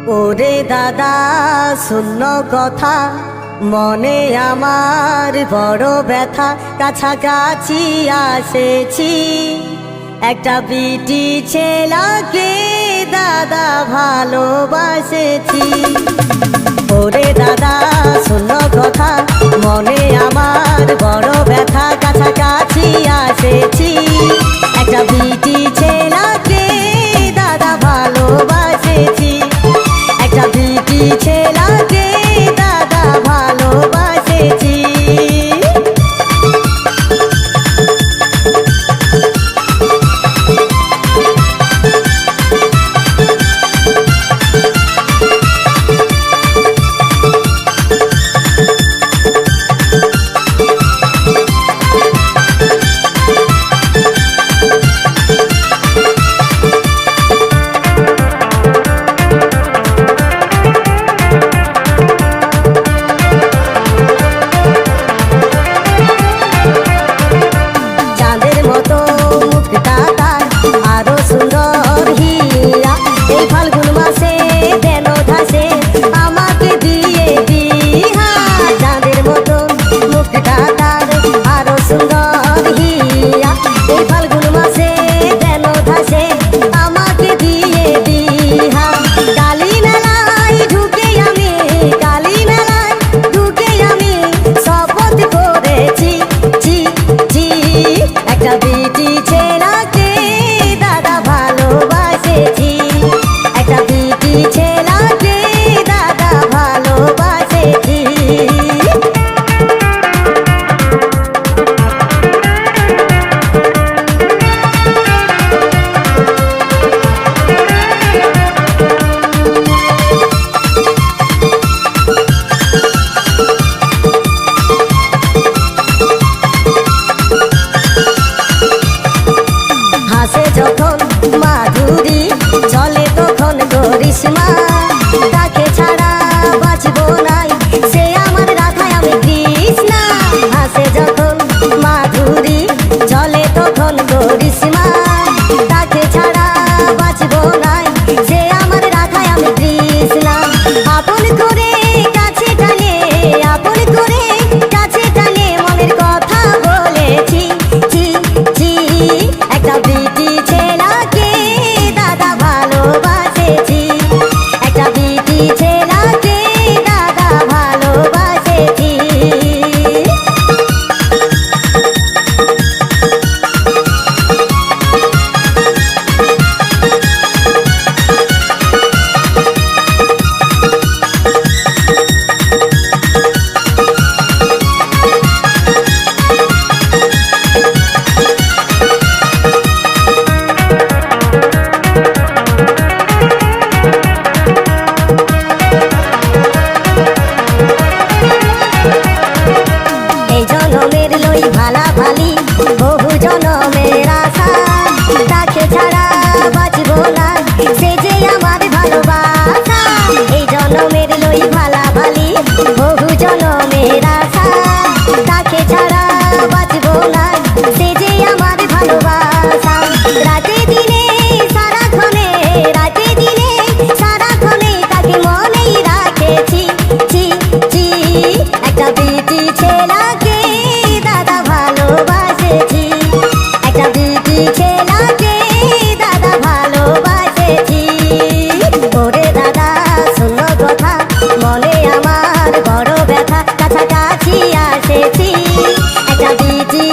ওরে দাদা শূন্য কথা, মনে আমার বড় ব্যথা। কাছাকাছি আসেছি, একটা বিটি ছেলাকে দাদা ভালোবাসেছি। ওরে দাদা শূন্য কথা, মনে আমার বড় ব্যথা। কাছাকাছি আসেছি, একটা বিটি ছেলাকে দাদা ভালোবাসেছি। একটা বিটি ছেলাকে দাদা ভালোবাসেছি। যখন মাধুরী চলে তখন করিশ্মা, তাকে ছাড়া বাঁচব নাই, সে আমার রাধায় আমি কৃষ্ণা। হাসে যখন মাধুরী চলে তখন করিশ্মা, তাকে ছাড়া বাঁচব নাই, সে আমার রাধায় আমি কৃষ্ণা। আপন করে কাছে টানে, আপন করে কাছে টানে, মনের কথা বলেছি ছি ছি। একটা বিটি ছেলাকে দাদা ভালোবাসেছি, একটা বিটি ছেলাকে দাদা ভালোবাসেছি। বহু জনমের আশা, তাকে ছাড়া বাঁচব না, সে যে আমার ভালোবাসা। এই জনমের লই ভালা ভালি, বহু জনমের আশা, তাকে ছাড়া বাঁচব না, সে যে আমার ভালোবাসা। রাতে দিনে সারাক্ষণে, রাতে দিনে সারাক্ষণে, তাকে মনেই রাখেছি ছি ছি। একটা বিটি ছেলাকে দাদা ভালোবাসেছি, একটা বিটি ছেলাকে দাদা ভালোবাসেছি। ওরে দাদা শূন্য কথা, মনে আমার বড় ব্যথা। কাছাকাছি আসেছি, একটা বিটি